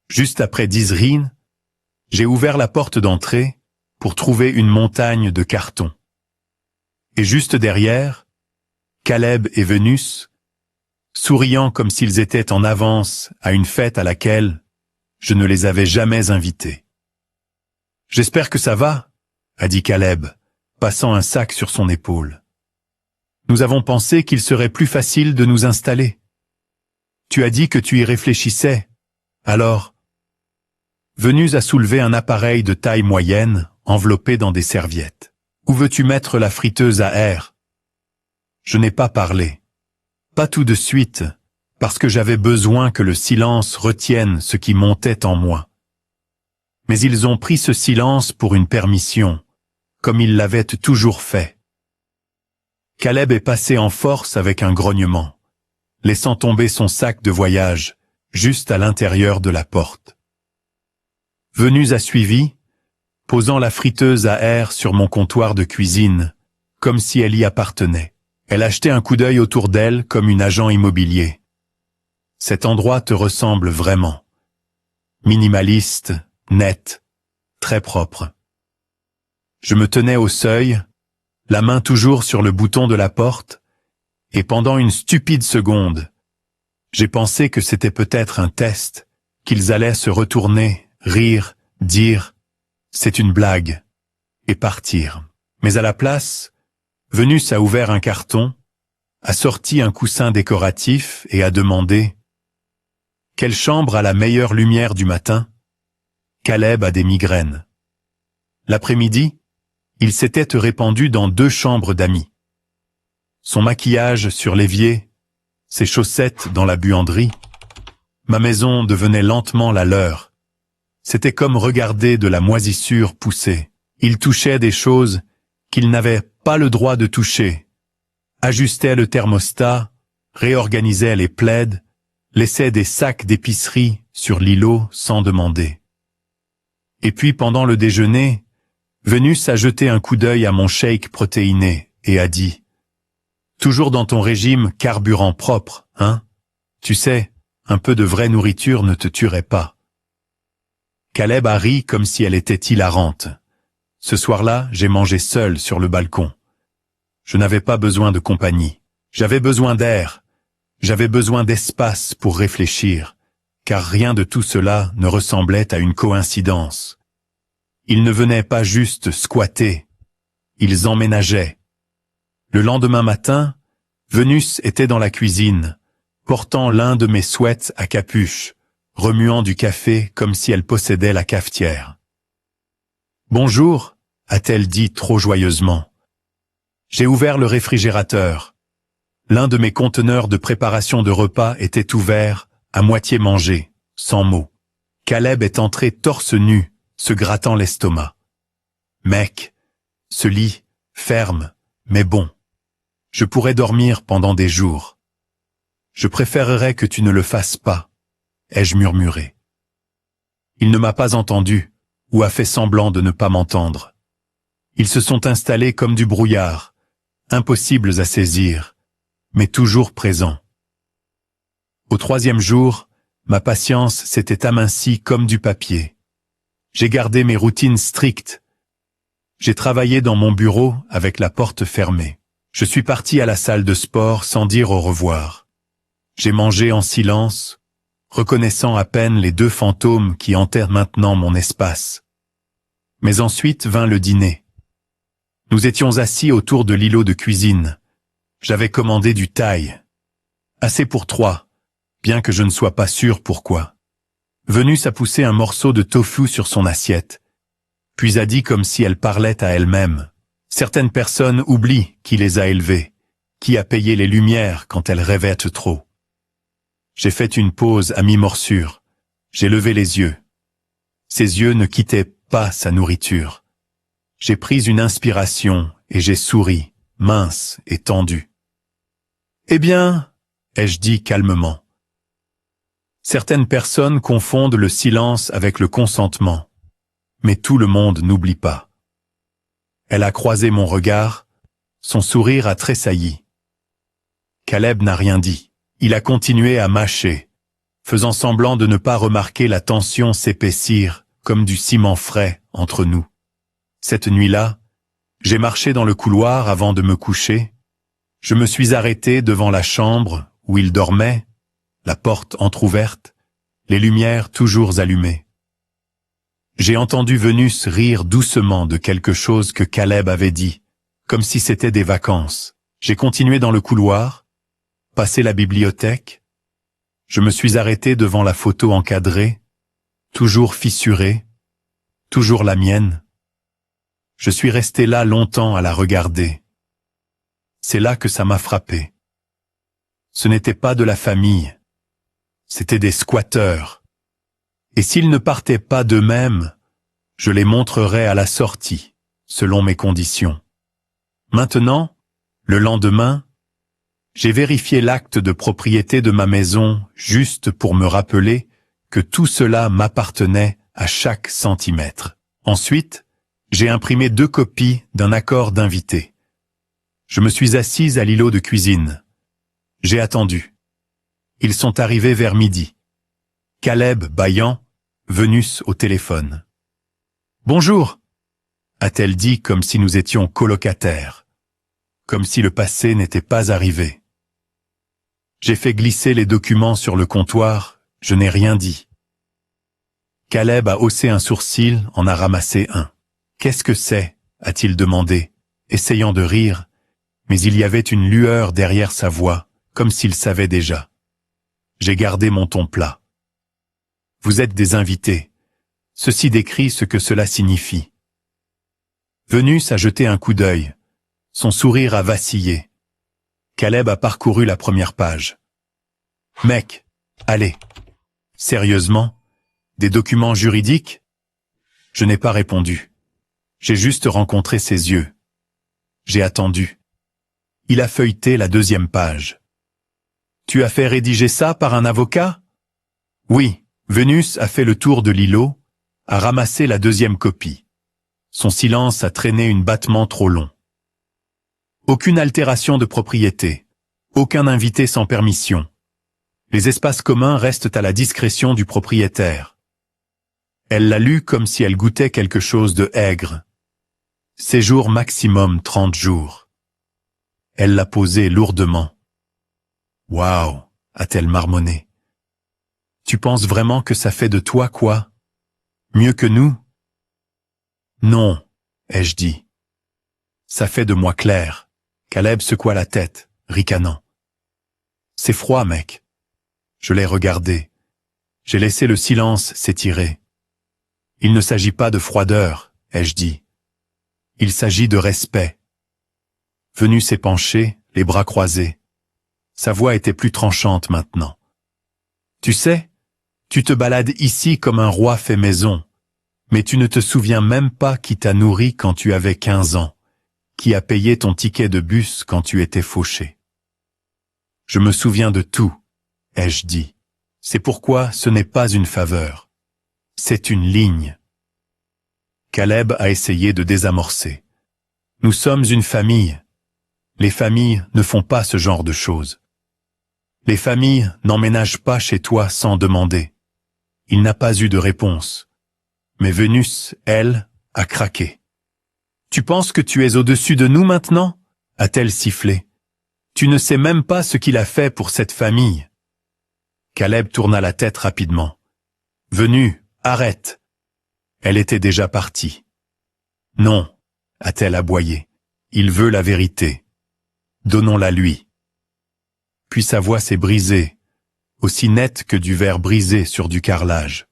juste après Dizreen, j'ai ouvert la porte d'entrée pour trouver une montagne de carton. Et juste derrière, Caleb et Vénus, souriant comme s'ils étaient en avance à une fête à laquelle je ne les avais jamais invités. « J'espère que ça va ?» a dit Caleb, passant un sac sur son épaule. « Nous avons pensé qu'il serait plus facile de nous installer. Tu as dit que tu y réfléchissais, alors... » Vénus a soulevé un appareil de taille moyenne, enveloppé dans des serviettes. « Où veux-tu mettre la friteuse à air ?» Je n'ai pas parlé. Pas tout de suite, parce que j'avais besoin que le silence retienne ce qui montait en moi. Mais ils ont pris ce silence pour une permission, comme ils l'avaient toujours fait. Caleb est passé en force avec un grognement, laissant tomber son sac de voyage, juste à l'intérieur de la porte. Vénus a suivi, posant la friteuse à air sur mon comptoir de cuisine, comme si elle y appartenait. Elle a jeté un coup d'œil autour d'elle comme une agent immobilier. Cet endroit te ressemble vraiment. Minimaliste, net, très propre. Je me tenais au seuil, la main toujours sur le bouton de la porte, et pendant une stupide seconde, j'ai pensé que c'était peut-être un test, qu'ils allaient se retourner, rire, dire « c'est une blague » et partir. Mais à la place, Vénus a ouvert un carton, a sorti un coussin décoratif et a demandé « Quelle chambre a la meilleure lumière du matin ?» Caleb a des migraines. L'après-midi, Il s'était répandu dans 2 chambres d'amis. Son maquillage sur l'évier, ses chaussettes dans la buanderie. Ma maison devenait lentement la leur. C'était comme regarder de la moisissure pousser. Il touchait des choses qu'il n'avait pas le droit de toucher, ajustait le thermostat, réorganisait les plaids, laissait des sacs d'épicerie sur l'îlot sans demander. Et puis pendant le déjeuner, Vénus a jeté un coup d'œil à mon shake protéiné et a dit « Toujours dans ton régime carburant propre, hein? Tu sais, un peu de vraie nourriture ne te tuerait pas. » Caleb a ri comme si elle était hilarante. Ce soir-là, j'ai mangé seul sur le balcon. Je n'avais pas besoin de compagnie. J'avais besoin d'air. J'avais besoin d'espace pour réfléchir, car rien de tout cela ne ressemblait à une coïncidence. Ils ne venaient pas juste squatter, ils emménageaient. Le lendemain matin, Vénus était dans la cuisine, portant l'un de mes sweats à capuche, remuant du café comme si elle possédait la cafetière. « Bonjour », a-t-elle dit trop joyeusement. J'ai ouvert le réfrigérateur. L'un de mes conteneurs de préparation de repas était ouvert, à moitié mangé, sans mots. Caleb est entré torse nu, se grattant l'estomac. « Mec, ce lit, ferme, mais bon. Je pourrais dormir pendant des jours. Je préférerais que tu ne le fasses pas, ai-je murmuré. Il ne m'a pas entendu, ou a fait semblant de ne pas m'entendre. Ils se sont installés comme du brouillard, impossibles à saisir, mais toujours présents. Au 3e jour, ma patience s'était amincie comme du papier. J'ai gardé mes routines strictes. J'ai travaillé dans mon bureau avec la porte fermée. Je suis parti à la salle de sport sans dire au revoir. J'ai mangé en silence, reconnaissant à peine les 2 fantômes qui hantaient maintenant mon espace. Mais ensuite vint le dîner. Nous étions assis autour de l'îlot de cuisine. J'avais commandé du thaï. Assez pour 3, bien que je ne sois pas sûr pourquoi. Vénus a poussé un morceau de tofu sur son assiette, puis a dit comme si elle parlait à elle-même. Certaines personnes oublient qui les a élevées, qui a payé les lumières quand elles rêvaient trop. J'ai fait une pause à mi-morsure. J'ai levé les yeux. Ses yeux ne quittaient pas sa nourriture. J'ai pris une inspiration et j'ai souri, mince et tendu. « Eh bien, ai-je dit calmement. Certaines personnes confondent le silence avec le consentement, mais tout le monde n'oublie pas. » Elle a croisé mon regard, son sourire a tressailli. Caleb n'a rien dit. Il a continué à mâcher, faisant semblant de ne pas remarquer la tension s'épaissir comme du ciment frais entre nous. Cette nuit-là, j'ai marché dans le couloir avant de me coucher. Je me suis arrêté devant la chambre où il dormait, la porte entr'ouverte, les lumières toujours allumées. J'ai entendu Vénus rire doucement de quelque chose que Caleb avait dit, comme si c'était des vacances. J'ai continué dans le couloir, passé la bibliothèque. Je me suis arrêté devant la photo encadrée, toujours fissurée, toujours la mienne. Je suis resté là longtemps à la regarder. C'est là que ça m'a frappé. Ce n'était pas de la famille, c'était des squatteurs. Et s'ils ne partaient pas d'eux-mêmes, je les montrerais à la sortie, selon mes conditions. Maintenant, le lendemain, j'ai vérifié l'acte de propriété de ma maison juste pour me rappeler que tout cela m'appartenait à chaque centimètre. Ensuite, j'ai imprimé 2 copies d'un accord d'invité. Je me suis assise à l'îlot de cuisine. J'ai attendu. Ils sont arrivés vers midi. Caleb bâillant, Vénus au téléphone. « Bonjour » a-t-elle dit comme si nous étions colocataires, comme si le passé n'était pas arrivé. J'ai fait glisser les documents sur le comptoir, je n'ai rien dit. Caleb a haussé un sourcil, en a ramassé un. « Qu'est-ce que c'est » a-t-il demandé, essayant de rire, mais il y avait une lueur derrière sa voix, comme s'il savait déjà. J'ai gardé mon ton plat. « Vous êtes des invités. Ceci décrit ce que cela signifie. » Vénus a jeté un coup d'œil. Son sourire a vacillé. Caleb a parcouru la première page. Mec, allez. Sérieusement? Des documents juridiques? Je n'ai pas répondu. J'ai juste rencontré ses yeux. J'ai attendu. Il a feuilleté la deuxième page. Tu as fait rédiger ça par un avocat? Oui, Vénus a fait le tour de l'îlot, a ramassé la deuxième copie. Son silence a traîné un battement trop long. Aucune altération de propriété. Aucun invité sans permission. Les espaces communs restent à la discrétion du propriétaire. Elle l'a lu comme si elle goûtait quelque chose de aigre. Séjour maximum 30 jours. Elle l'a posé lourdement. Waouh, a-t-elle marmonné. Tu penses vraiment que ça fait de toi quoi? Mieux que nous? Non, ai-je dit. Ça fait de moi Claire. Caleb secoua la tête, ricanant. C'est froid, mec. Je l'ai regardé. J'ai laissé le silence s'étirer. Il ne s'agit pas de froideur, ai-je dit. Il s'agit de respect. Vénus s'est penchée, les bras croisés. Sa voix était plus tranchante maintenant. Tu sais, tu te balades ici comme un roi fait maison, mais tu ne te souviens même pas qui t'a nourri quand tu avais 15 ans, qui a payé ton ticket de bus quand tu étais fauché. Je me souviens de tout, ai-je dit. C'est pourquoi ce n'est pas une faveur. C'est une ligne. Caleb a essayé de désamorcer. Nous sommes une famille. Les familles ne font pas ce genre de choses. Les familles n'emménagent pas chez toi sans demander. Il n'a pas eu de réponse. Mais Vénus, elle, a craqué. Tu penses que tu es au-dessus de nous maintenant? A-t-elle sifflé. Tu ne sais même pas ce qu'il a fait pour cette famille. Caleb tourna la tête rapidement. Vénus, arrête. Elle était déjà partie. Non, a-t-elle aboyé. Il veut la vérité. Donnons-la lui. Puis sa voix s'est brisée, aussi nette que du verre brisé sur du carrelage.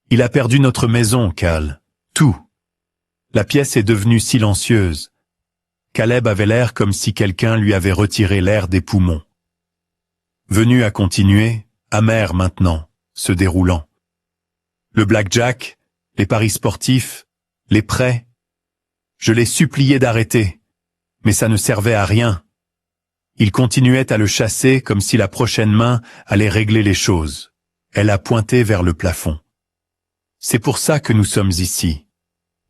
Il a perdu notre maison, Cal. Tout. La pièce est devenue silencieuse. Caleb avait l'air comme si quelqu'un lui avait retiré l'air des poumons. Vénus a continué, amer maintenant, se déroulant. Le blackjack, les paris sportifs, les prêts. Je l'ai supplié d'arrêter, mais ça ne servait à rien. Il continuait à le chasser comme si la prochaine main allait régler les choses. Elle a pointé vers le plafond. C'est pour ça que nous sommes ici.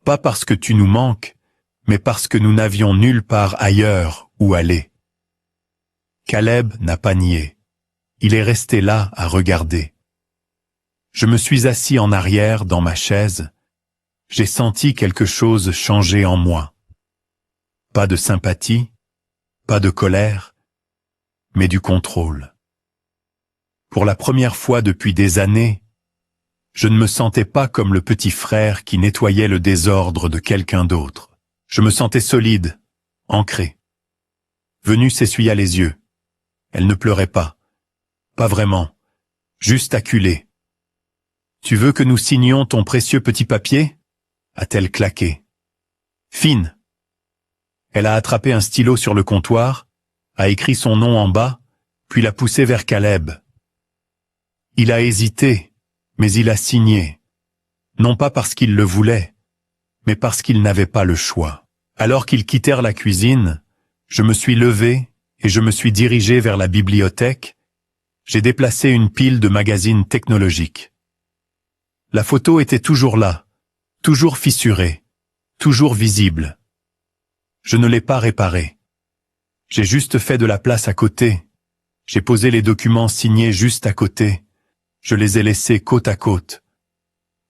Pas parce que tu nous manques, mais parce que nous n'avions nulle part ailleurs où aller. Caleb n'a pas nié. Il est resté là à regarder. Je me suis assis en arrière dans ma chaise. J'ai senti quelque chose changer en moi. Pas de sympathie, pas de colère, mais du contrôle. Pour la première fois depuis des années, je ne me sentais pas comme le petit frère qui nettoyait le désordre de quelqu'un d'autre. Je me sentais solide, ancré. Vénus s'essuya les yeux. Elle ne pleurait pas. Pas vraiment. Juste acculée. Tu veux que nous signions ton précieux petit papier? A-t-elle claqué. Fine. Elle a attrapé un stylo sur le comptoir, a écrit son nom en bas, puis l'a poussé vers Caleb. Il a hésité, mais il a signé. Non pas parce qu'il le voulait, mais parce qu'il n'avait pas le choix. Alors qu'ils quittèrent la cuisine, je me suis levé et je me suis dirigé vers la bibliothèque. J'ai déplacé une pile de magazines technologiques. La photo était toujours là, toujours fissurée, toujours visible. Je ne l'ai pas réparée. J'ai juste fait de la place à côté. J'ai posé les documents signés juste à côté. Je les ai laissés côte à côte.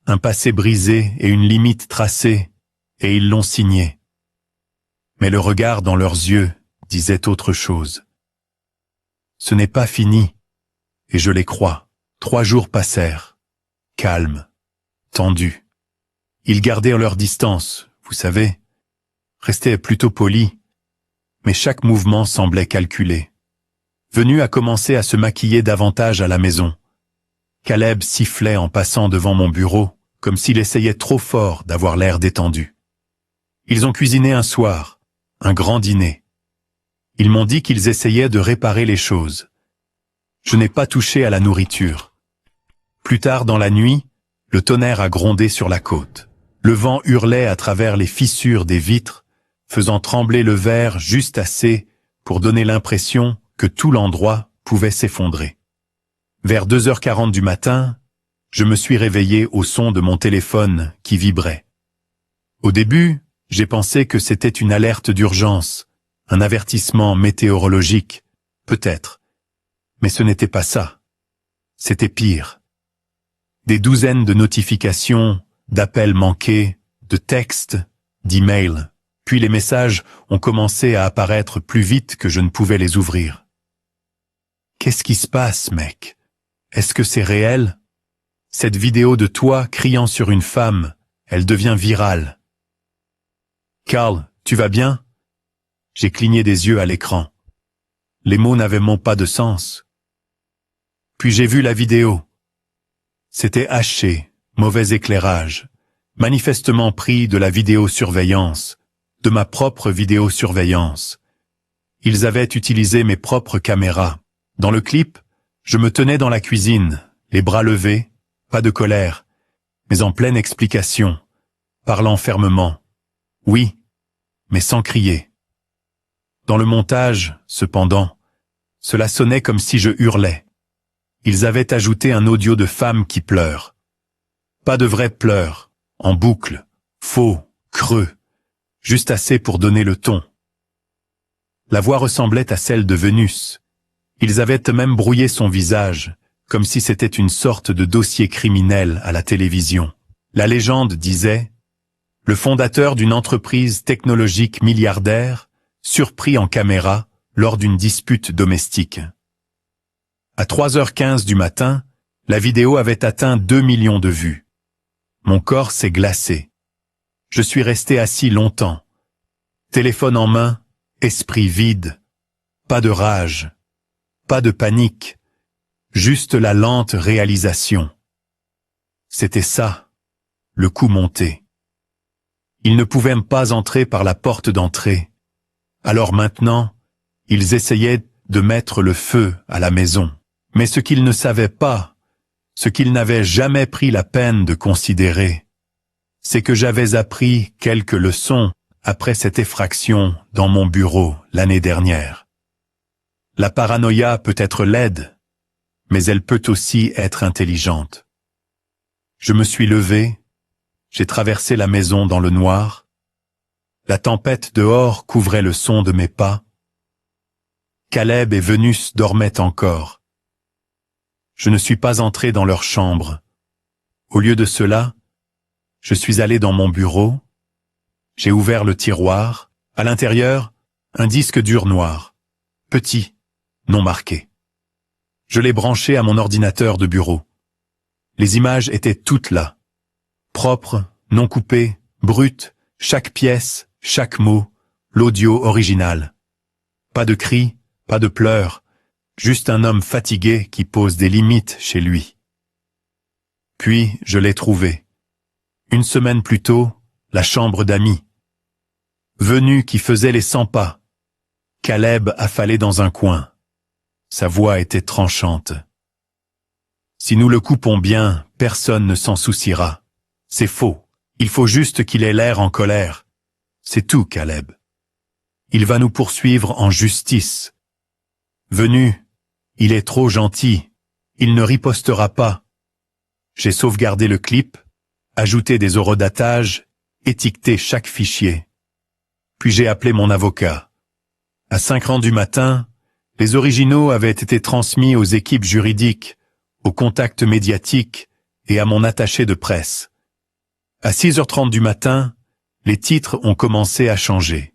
Un passé brisé et une limite tracée, et ils l'ont signé. Mais le regard dans leurs yeux disait autre chose. Ce n'est pas fini, et je les crois. 3 jours passèrent, calmes, tendus. Ils gardaient leur distance, vous savez, restaient plutôt polis, mais chaque mouvement semblait calculé. Vénus a commencé à se maquiller davantage à la maison. Caleb sifflait en passant devant mon bureau, comme s'il essayait trop fort d'avoir l'air détendu. Ils ont cuisiné un soir, un grand dîner. Ils m'ont dit qu'ils essayaient de réparer les choses. Je n'ai pas touché à la nourriture. Plus tard dans la nuit, le tonnerre a grondé sur la côte. Le vent hurlait à travers les fissures des vitres, faisant trembler le verre juste assez pour donner l'impression que tout l'endroit pouvait s'effondrer. Vers 2h40 du matin, je me suis réveillé au son de mon téléphone qui vibrait. Au début, j'ai pensé que c'était une alerte d'urgence, un avertissement météorologique, peut-être. Mais ce n'était pas ça. C'était pire. Des douzaines de notifications, d'appels manqués, de textes, d'emails. Puis les messages ont commencé à apparaître plus vite que je ne pouvais les ouvrir. Qu'est-ce qui se passe, mec? Est-ce que c'est réel? Cette vidéo de toi criant sur une femme, elle devient virale. Carl, tu vas bien? J'ai cligné des yeux à l'écran. Les mots n'avaient même pas de sens. Puis j'ai vu la vidéo. C'était haché, mauvais éclairage, manifestement pris de la vidéosurveillance, de ma propre vidéosurveillance. Ils avaient utilisé mes propres caméras. Dans le clip, je me tenais dans la cuisine, les bras levés, pas de colère, mais en pleine explication, parlant fermement. Oui, mais sans crier. Dans le montage, cependant, cela sonnait comme si je hurlais. Ils avaient ajouté un audio de femme qui pleure. Pas de vrais pleurs, en boucle, faux, creux, juste assez pour donner le ton. La voix ressemblait à celle de Vénus. Ils avaient même brouillé son visage, comme si c'était une sorte de dossier criminel à la télévision. La légende disait « Le fondateur d'une entreprise technologique milliardaire, surpris en caméra lors d'une dispute domestique. » À 3h15 du matin, la vidéo avait atteint 2 millions de vues. Mon corps s'est glacé. Je suis resté assis longtemps. Téléphone en main, esprit vide. Pas de rage. Pas de panique. Juste la lente réalisation. C'était ça, le coup monté. Ils ne pouvaient pas entrer par la porte d'entrée. Alors maintenant, ils essayaient de mettre le feu à la maison. Mais ce qu'ils ne savaient pas, ce qu'ils n'avaient jamais pris la peine de considérer, c'est que j'avais appris quelques leçons après cette effraction dans mon bureau l'année dernière. La paranoïa peut être laide, mais elle peut aussi être intelligente. Je me suis levé, j'ai traversé la maison dans le noir. La tempête dehors couvrait le son de mes pas. Caleb et Vénus dormaient encore. Je ne suis pas entré dans leur chambre. Au lieu de cela, je suis allé dans mon bureau. J'ai ouvert le tiroir. À l'intérieur, un disque dur noir. Petit, non marqué. Je l'ai branché à mon ordinateur de bureau. Les images étaient toutes là. Propres, non coupées, brutes, chaque pièce, chaque mot, l'audio original. Pas de cris, pas de pleurs. Juste un homme fatigué qui pose des limites chez lui. Puis, je l'ai trouvé. Une semaine plus tôt, la chambre d'amis. Venu qui faisait les 100 pas. Caleb affalé dans un coin. Sa voix était tranchante. Si nous le coupons bien, personne ne s'en souciera. C'est faux. Il faut juste qu'il ait l'air en colère. C'est tout, Caleb. Il va nous poursuivre en justice. Venu, il est trop gentil, il ne ripostera pas. J'ai sauvegardé le clip, ajouté des horodatages, étiqueté chaque fichier. Puis j'ai appelé mon avocat. À 5h du matin, les originaux avaient été transmis aux équipes juridiques, aux contacts médiatiques et à mon attaché de presse. À 6h30 du matin, les titres ont commencé à changer.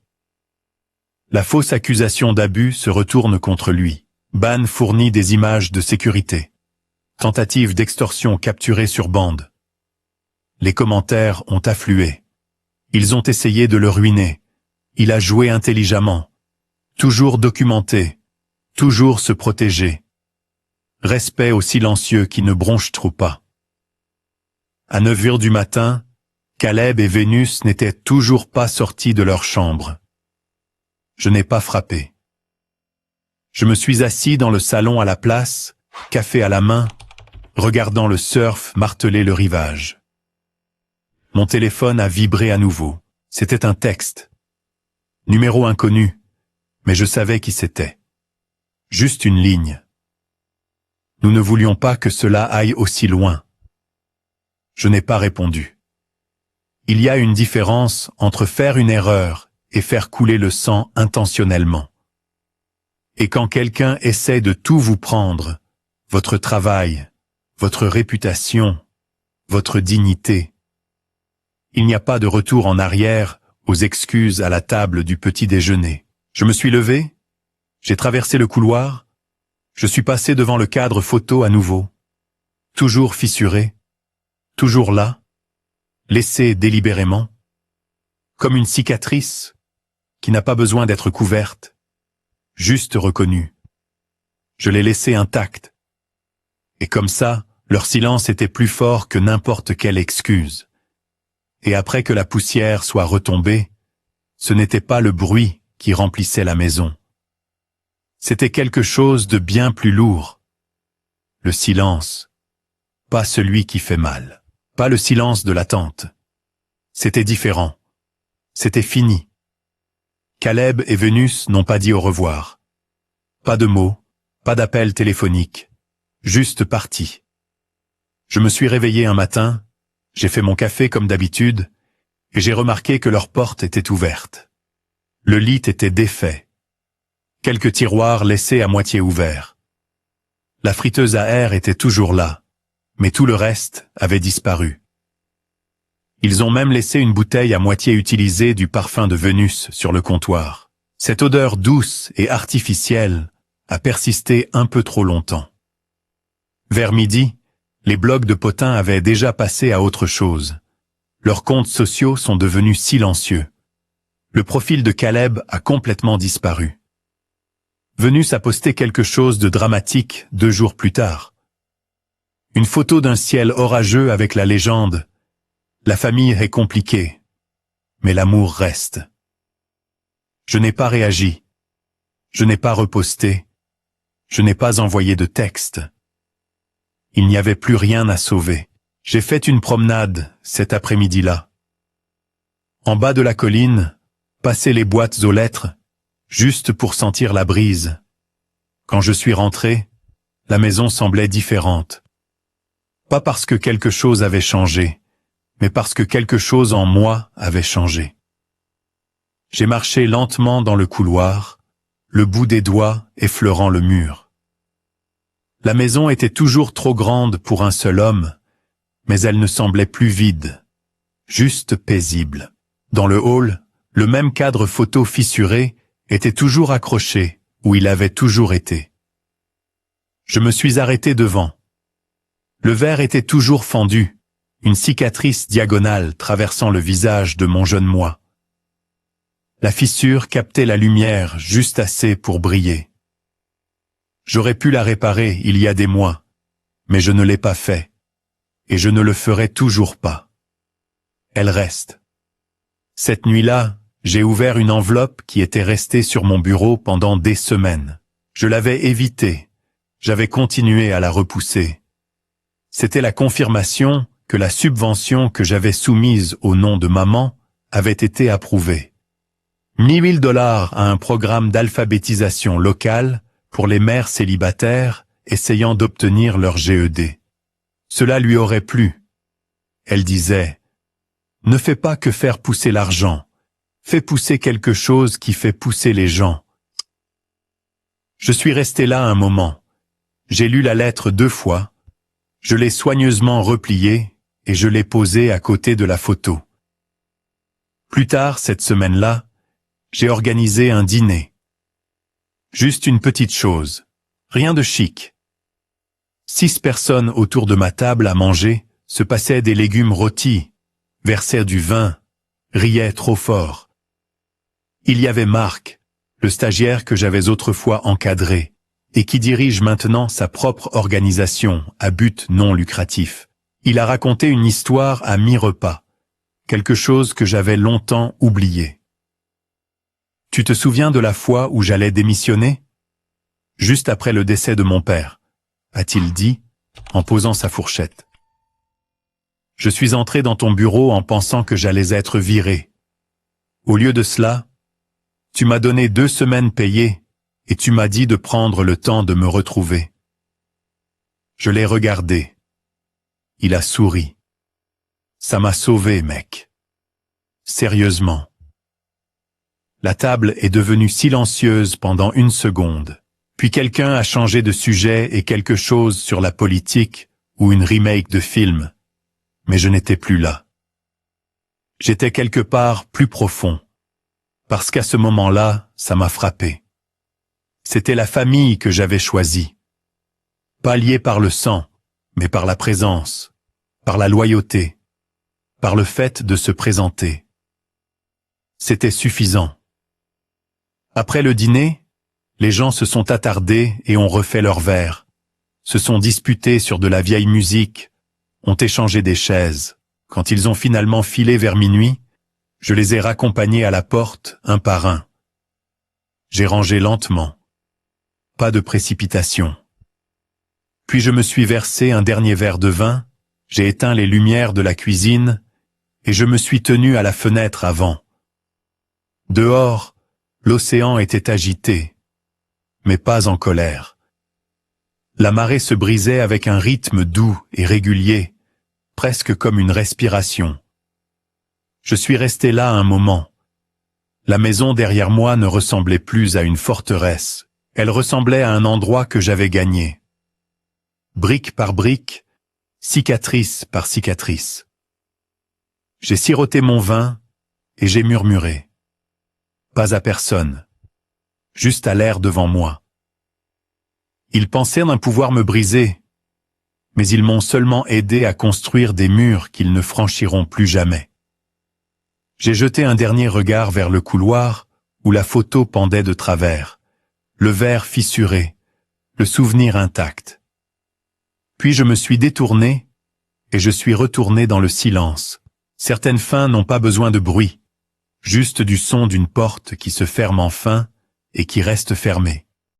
La fausse accusation d'abus se retourne contre lui. Ban fournit des images de sécurité. Tentative d'extorsion capturée sur bande. Les commentaires ont afflué. Ils ont essayé de le ruiner. Il a joué intelligemment. Toujours documenté. Toujours se protéger. Respect aux silencieux qui ne bronchent trop pas. À 9h du matin, Caleb et Vénus n'étaient toujours pas sortis de leur chambre. Je n'ai pas frappé. Je me suis assis dans le salon à la place, café à la main, regardant le surf marteler le rivage. Mon téléphone a vibré à nouveau. C'était un texte. Numéro inconnu, mais je savais qui c'était. Juste une ligne. Nous ne voulions pas que cela aille aussi loin. Je n'ai pas répondu. Il y a une différence entre faire une erreur et faire couler le sang intentionnellement. Et quand quelqu'un essaie de tout vous prendre, votre travail, votre réputation, votre dignité, il n'y a pas de retour en arrière aux excuses à la table du petit déjeuner. Je me suis levé, j'ai traversé le couloir, je suis passé devant le cadre photo à nouveau, toujours fissuré, toujours là, laissé délibérément, comme une cicatrice qui n'a pas besoin d'être couverte, juste reconnue. Je l'ai laissé intact. Et comme ça, leur silence était plus fort que n'importe quelle excuse. Et après que la poussière soit retombée, ce n'était pas le bruit qui remplissait la maison. C'était quelque chose de bien plus lourd. Le silence, pas celui qui fait mal, pas le silence de l'attente. C'était différent. C'était fini. Caleb et Vénus n'ont pas dit au revoir. Pas de mots, pas d'appel téléphonique, juste partis. Je me suis réveillé un matin, j'ai fait mon café comme d'habitude, et j'ai remarqué que leur porte était ouverte. Le lit était défait. Quelques tiroirs laissés à moitié ouverts. La friteuse à air était toujours là, mais tout le reste avait disparu. Ils ont même laissé une bouteille à moitié utilisée du parfum de Vénus sur le comptoir. Cette odeur douce et artificielle a persisté un peu trop longtemps. Vers midi, les blogs de potins avaient déjà passé à autre chose. Leurs comptes sociaux sont devenus silencieux. Le profil de Caleb a complètement disparu. Vénus a posté quelque chose de dramatique 2 jours plus tard. Une photo d'un ciel orageux avec la légende « La famille est compliquée, mais l'amour reste ». Je n'ai pas réagi. Je n'ai pas reposté. Je n'ai pas envoyé de texte. Il n'y avait plus rien à sauver. J'ai fait une promenade cet après-midi-là. En bas de la colline, passer les boîtes aux lettres, juste pour sentir la brise. Quand je suis rentré, la maison semblait différente. Pas parce que quelque chose avait changé, mais parce que quelque chose en moi avait changé. J'ai marché lentement dans le couloir, le bout des doigts effleurant le mur. La maison était toujours trop grande pour un seul homme, mais elle ne semblait plus vide, juste paisible. Dans le hall, le même cadre photo fissuré était toujours accroché où il avait toujours été. Je me suis arrêté devant. Le verre était toujours fendu, une cicatrice diagonale traversant le visage de mon jeune moi. La fissure captait la lumière juste assez pour briller. J'aurais pu la réparer il y a des mois, mais je ne l'ai pas fait, et je ne le ferai toujours pas. Elle reste. Cette nuit-là, j'ai ouvert une enveloppe qui était restée sur mon bureau pendant des semaines. Je l'avais évitée, j'avais continué à la repousser. C'était la confirmation que la subvention que j'avais soumise au nom de maman avait été approuvée. $1000 à un programme d'alphabétisation locale pour les mères célibataires essayant d'obtenir leur GED. Cela lui aurait plu. Elle disait « Ne fais pas que faire pousser l'argent, fais pousser quelque chose qui fait pousser les gens. » Je suis resté là un moment. J'ai lu la lettre 2 fois. Je l'ai soigneusement repliée et je l'ai posée à côté de la photo. Plus tard, cette semaine-là, j'ai organisé un dîner. Juste une petite chose, rien de chic. 6 personnes autour de ma table à manger se passaient des légumes rôtis, versaient du vin, riaient trop fort. Il y avait Marc, le stagiaire que j'avais autrefois encadré, et qui dirige maintenant sa propre organisation à but non lucratif. Il a raconté une histoire à mi-repas, quelque chose que j'avais longtemps oublié. Tu te souviens de la fois où j'allais démissionner? Juste après le décès de mon père, a-t-il dit, en posant sa fourchette. Je suis entré dans ton bureau en pensant que j'allais être viré. Au lieu de cela, tu m'as donné 2 semaines payées et tu m'as dit de prendre le temps de me retrouver. Je l'ai regardé. Il a souri. Ça m'a sauvé, mec. Sérieusement. La table est devenue silencieuse pendant 1 seconde. Puis quelqu'un a changé de sujet et quelque chose sur la politique ou une remake de film. Mais je n'étais plus là. J'étais quelque part plus profond. Parce qu'à ce moment-là, ça m'a frappé. C'était la famille que j'avais choisie. Pas liée par le sang, mais par la présence, par la loyauté, par le fait de se présenter. C'était suffisant. Après le dîner, les gens se sont attardés et ont refait leurs verres, se sont disputés sur de la vieille musique, ont échangé des chaises. Quand ils ont finalement filé vers minuit, je les ai raccompagnés à la porte, un par un. J'ai rangé lentement. Pas de précipitation. Puis je me suis versé un dernier verre de vin, j'ai éteint les lumières de la cuisine, et je me suis tenu à la fenêtre avant. Dehors, l'océan était agité, mais pas en colère. La marée se brisait avec un rythme doux et régulier, presque comme une respiration. Je suis resté là un moment. La maison derrière moi ne ressemblait plus à une forteresse, elle ressemblait à un endroit que j'avais gagné. Brique par brique, cicatrice par cicatrice. J'ai siroté mon vin et j'ai murmuré. Pas à personne, juste à l'air devant moi. Ils pensaient d'un pouvoir me briser, mais ils m'ont seulement aidé à construire des murs qu'ils ne franchiront plus jamais. J'ai jeté un dernier regard vers le couloir où la photo pendait de travers, le verre fissuré, le souvenir intact. Puis je me suis détourné et je suis retourné dans le silence. Certaines fins n'ont pas besoin de bruit, juste du son d'une porte qui se ferme enfin et qui reste fermée.